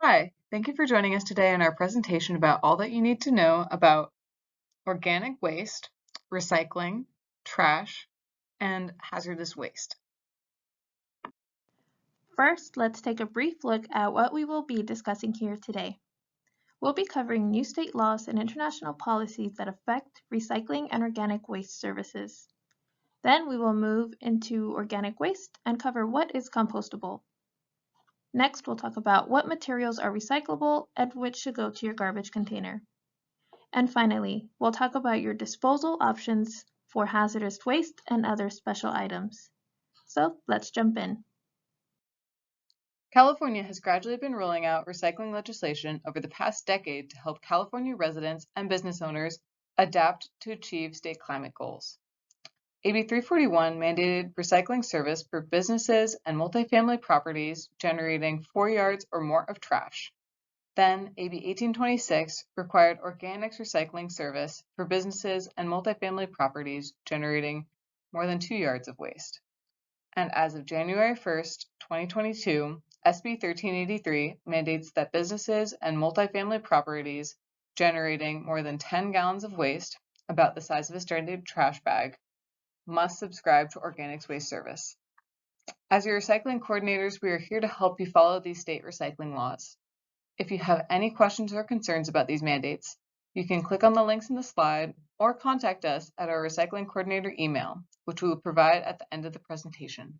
Hi, thank you for joining us today in our presentation about all that you need to know about organic waste, recycling, trash, and hazardous waste. First, let's take a brief look at what we will be discussing here today. We'll be covering new state laws and international policies that affect recycling and organic waste services. Then we will move into organic waste and cover what is compostable. Next, we'll talk about what materials are recyclable and which should go to your garbage container. And finally, we'll talk about your disposal options for hazardous waste and other special items. So let's jump in. California has gradually been rolling out recycling legislation over the past decade to help California residents and business owners adapt to achieve state climate goals. AB 341 mandated recycling service for businesses and multifamily properties generating 4 yards or more of trash. Then, AB 1826 required organics recycling service for businesses and multifamily properties generating more than 2 yards of waste. And as of January 1st, 2022, SB 1383 mandates that businesses and multifamily properties generating more than 10 gallons of waste, about the size of a standard trash bag, must subscribe to organics waste service. As your recycling coordinators, we are here to help you follow these state recycling laws. If you have any questions or concerns about these mandates, you can click on the links in the slide or contact us at our recycling coordinator email, which we will provide at the end of the presentation.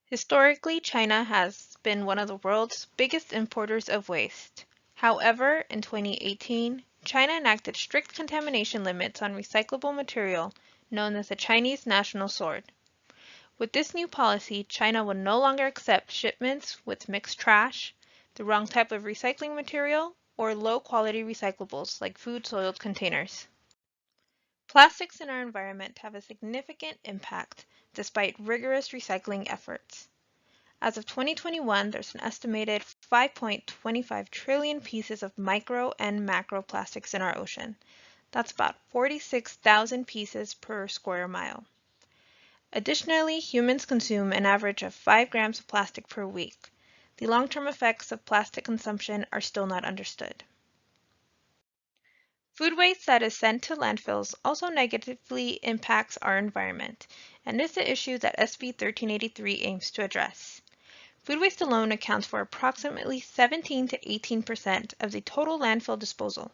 Historically, China has been one of the world's biggest importers of waste. However, in 2018, China enacted strict contamination limits on recyclable material known as the Chinese National Sword. With this new policy, China will no longer accept shipments with mixed trash, the wrong type of recycling material, or low-quality recyclables like food-soiled containers. Plastics in our environment have a significant impact despite rigorous recycling efforts. As of 2021, there's an estimated 5.25 trillion pieces of micro and macro plastics in our ocean. That's about 46,000 pieces per square mile. Additionally, humans consume an average of 5 grams of plastic per week. The long-term effects of plastic consumption are still not understood. Food waste that is sent to landfills also negatively impacts our environment, and is the issue that SB 1383 aims to address. Food waste alone accounts for approximately 17 to 18% of the total landfill disposal.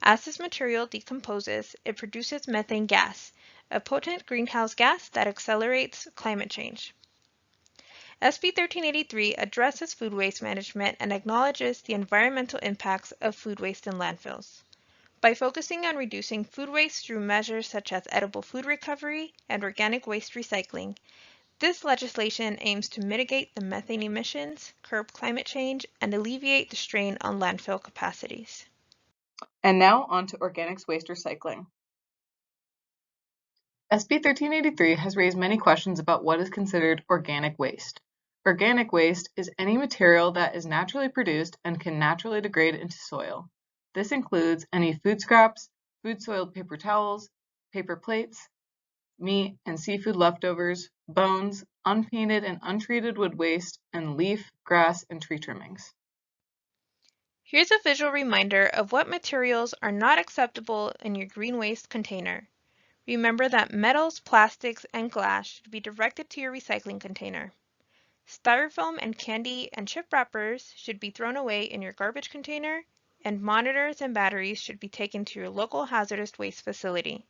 As this material decomposes, it produces methane gas, a potent greenhouse gas that accelerates climate change. SB 1383 addresses food waste management and acknowledges the environmental impacts of food waste in landfills. By focusing on reducing food waste through measures such as edible food recovery and organic waste recycling, this legislation aims to mitigate the methane emissions, curb climate change, and alleviate the strain on landfill capacities. And now on to organics waste recycling. SB 1383 has raised many questions about what is considered organic waste. Organic waste is any material that is naturally produced and can naturally degrade into soil. This includes any food scraps, food-soiled paper towels, paper plates, meat and seafood leftovers, bones, unpainted and untreated wood waste, and leaf, grass, and tree trimmings. Here's a visual reminder of what materials are not acceptable in your green waste container. Remember that metals, plastics, and glass should be directed to your recycling container. Styrofoam and candy and chip wrappers should be thrown away in your garbage container, and monitors and batteries should be taken to your local hazardous waste facility.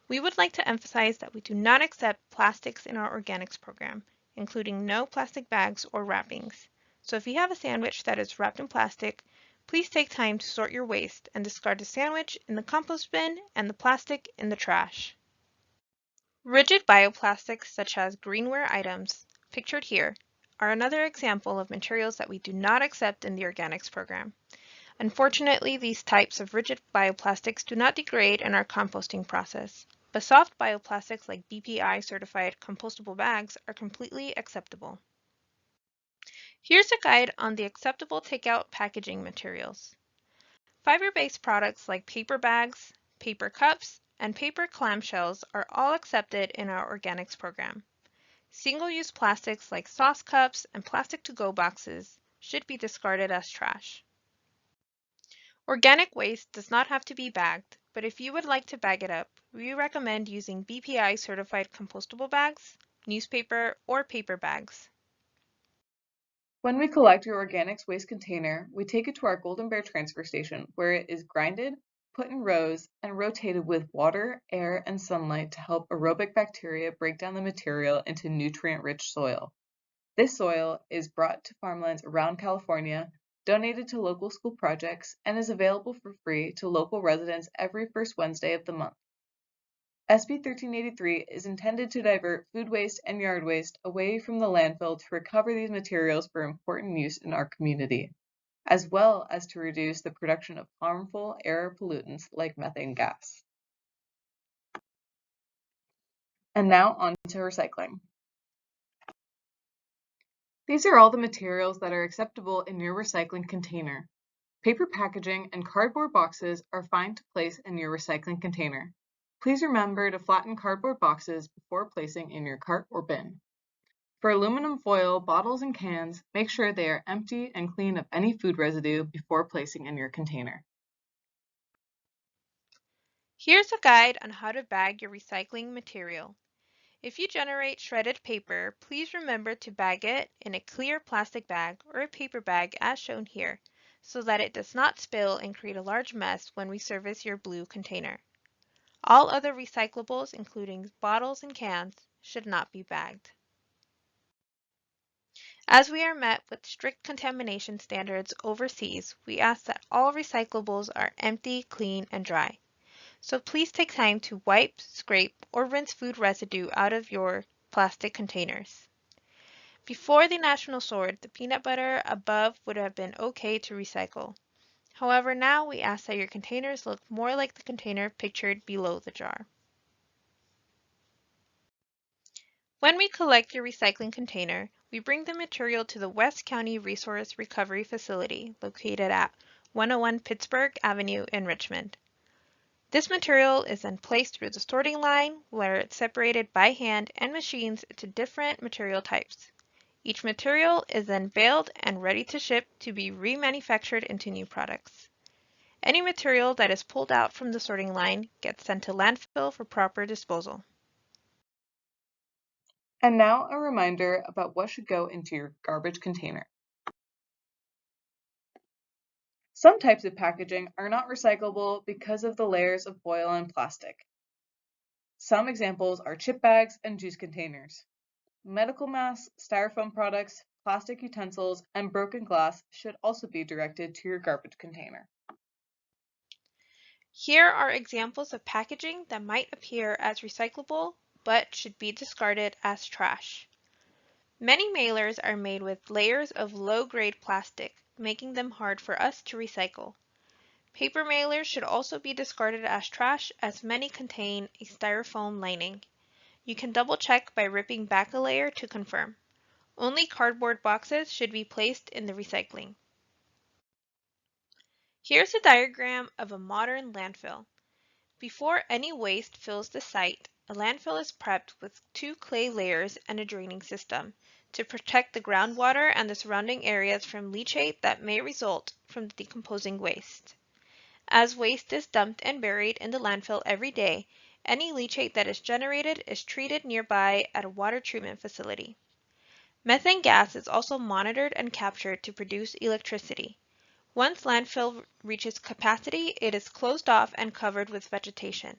We would like to emphasize that we do not accept plastics in our organics program, including no plastic bags or wrappings. So if you have a sandwich that is wrapped in plastic, please take time to sort your waste and discard the sandwich in the compost bin and the plastic in the trash. Rigid bioplastics such as greenware items, pictured here, are another example of materials that we do not accept in the organics program. Unfortunately, these types of rigid bioplastics do not degrade in our composting process, but soft bioplastics like BPI certified compostable bags are completely acceptable. Here's a guide on the acceptable takeout packaging materials. Fiber-based products like paper bags, paper cups, and paper clamshells are all accepted in our organics program. Single-use plastics like sauce cups and plastic to-go boxes should be discarded as trash. Organic waste does not have to be bagged, but if you would like to bag it up, we recommend using BPI certified compostable bags, newspaper, or paper bags. When we collect your organics waste container, we take it to our Golden Bear transfer station where it is grinded, put in rows, and rotated with water, air, and sunlight to help aerobic bacteria break down the material into nutrient-rich soil. This soil is brought to farmlands around California, donated to local school projects, and is available for free to local residents every first Wednesday of the month. SB 1383 is intended to divert food waste and yard waste away from the landfill to recover these materials for important use in our community, as well as to reduce the production of harmful air pollutants like methane gas. And now on to recycling. These are all the materials that are acceptable in your recycling container. Paper packaging and cardboard boxes are fine to place in your recycling container. Please remember to flatten cardboard boxes before placing in your cart or bin. For aluminum foil, bottles, and cans, make sure they are empty and clean of any food residue before placing in your container. Here's a guide on how to bag your recycling material. If you generate shredded paper, please remember to bag it in a clear plastic bag or a paper bag as shown here, so that it does not spill and create a large mess when we service your blue container. All other recyclables, including bottles and cans, should not be bagged. As we are met with strict contamination standards overseas, we ask that all recyclables are empty, clean, and dry. So please take time to wipe, scrape, or rinse food residue out of your plastic containers. Before the National Sword, the peanut butter above would have been okay to recycle. However, now we ask that your containers look more like the container pictured below the jar. When we collect your recycling container, we bring the material to the West County Resource Recovery Facility located at 101 Pittsburgh Avenue in Richmond. This material is then placed through the sorting line where it's separated by hand and machines into different material types. Each material is then baled and ready to ship to be remanufactured into new products. Any material that is pulled out from the sorting line gets sent to landfill for proper disposal. And now a reminder about what should go into your garbage container. Some types of packaging are not recyclable because of the layers of foil and plastic. Some examples are chip bags and juice containers. Medical masks, styrofoam products, plastic utensils, and broken glass should also be directed to your garbage container. Here are examples of packaging that might appear as recyclable but should be discarded as trash. Many mailers are made with layers of low-grade plastic, making them hard for us to recycle. Paper mailers should also be discarded as trash as many contain a styrofoam lining. You can double check by ripping back a layer to confirm. Only cardboard boxes should be placed in the recycling. Here's a diagram of a modern landfill. Before any waste fills the site, a landfill is prepped with 2 clay layers and a draining system to protect the groundwater and the surrounding areas from leachate that may result from the decomposing waste. As waste is dumped and buried in the landfill every day, any leachate that is generated is treated nearby at a water treatment facility. Methane gas is also monitored and captured to produce electricity. Once landfill reaches capacity, it is closed off and covered with vegetation.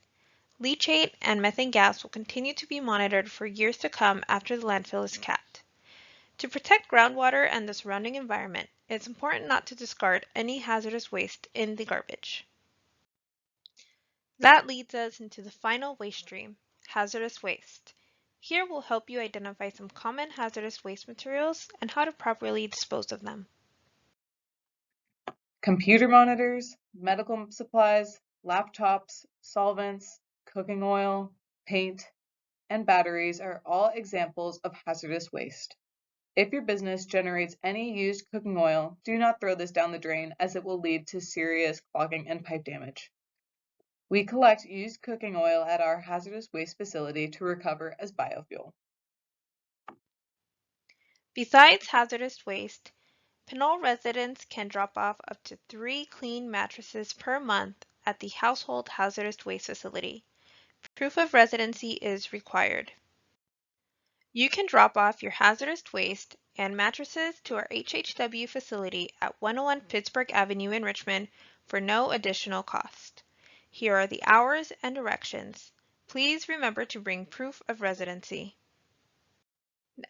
Leachate and methane gas will continue to be monitored for years to come after the landfill is capped. To protect groundwater and the surrounding environment, it's important not to discard any hazardous waste in the garbage. That leads us into the final waste stream, hazardous waste. Here we'll help you identify some common hazardous waste materials and how to properly dispose of them. Computer monitors, medical supplies, laptops, solvents, cooking oil, paint, and batteries are all examples of hazardous waste. If your business generates any used cooking oil, do not throw this down the drain as it will lead to serious clogging and pipe damage. We collect used cooking oil at our hazardous waste facility to recover as biofuel. Besides hazardous waste, Pinole residents can drop off up to 3 clean mattresses per month at the Household Hazardous Waste Facility. Proof of residency is required. You can drop off your hazardous waste and mattresses to our HHW facility at 101 Pittsburgh Avenue in Richmond for no additional cost. Here are the hours and directions. Please remember to bring proof of residency.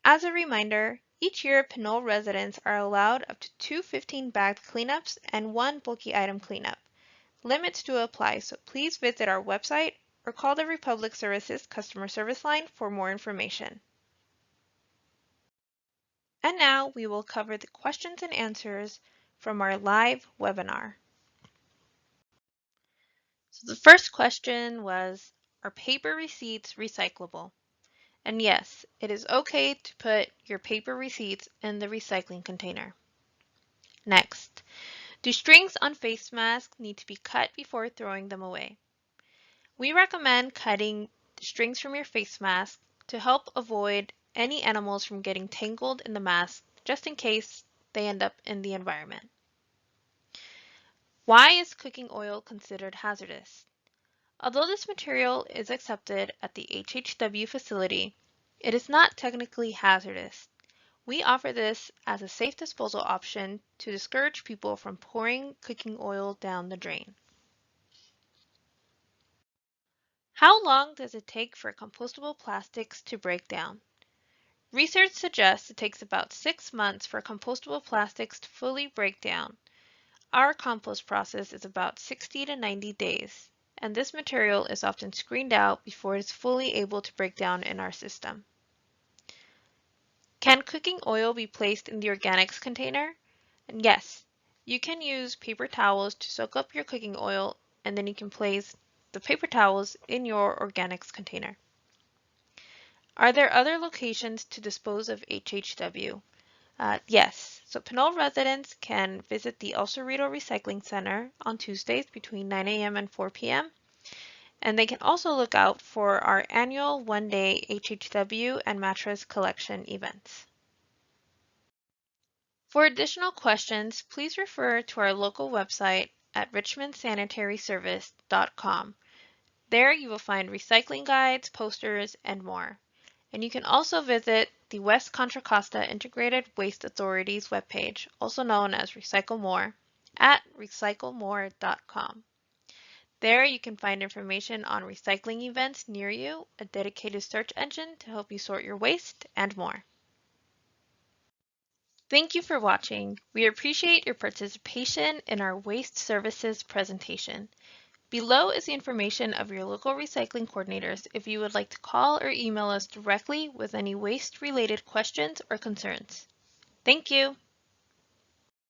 As a reminder, each year Pinole residents are allowed up to 2 15-bagged cleanups and 1 bulky item cleanup. Limits do apply, so please visit our website or call the Republic Services customer service line for more information. And now we will cover the questions and answers from our live webinar. So the first question was, are paper receipts recyclable? And yes, it is okay to put your paper receipts in the recycling container. Next, do strings on face masks need to be cut before throwing them away? We recommend cutting the strings from your face mask to help avoid any animals from getting tangled in the mask, just in case they end up in the environment. Why is cooking oil considered hazardous? Although this material is accepted at the HHW facility, it is not technically hazardous. We offer this as a safe disposal option to discourage people from pouring cooking oil down the drain. How long does it take for compostable plastics to break down? Research suggests it takes about 6 months for compostable plastics to fully break down. Our compost process is about 60 to 90 days, and this material is often screened out before it is fully able to break down in our system. Can cooking oil be placed in the organics container? And yes, you can use paper towels to soak up your cooking oil, and then you can place the paper towels in your organics container. Are there other locations to dispose of HHW? Yes, so Pinole residents can visit the El Cerrito Recycling Center on Tuesdays between 9 a.m. and 4 p.m. And they can also look out for our annual one-day HHW and mattress collection events. For additional questions, please refer to our local website at richmondsanitaryservice.com. There you will find recycling guides, posters, and more. And you can also visit the West Contra Costa Integrated Waste Authority's webpage, also known as Recycle More, at recyclemore.com. There you can find information on recycling events near you, a dedicated search engine to help you sort your waste, and more. Thank you for watching. We appreciate your participation in our waste services presentation. Below is the information of your local recycling coordinators if you would like to call or email us directly with any waste-related questions or concerns. Thank you.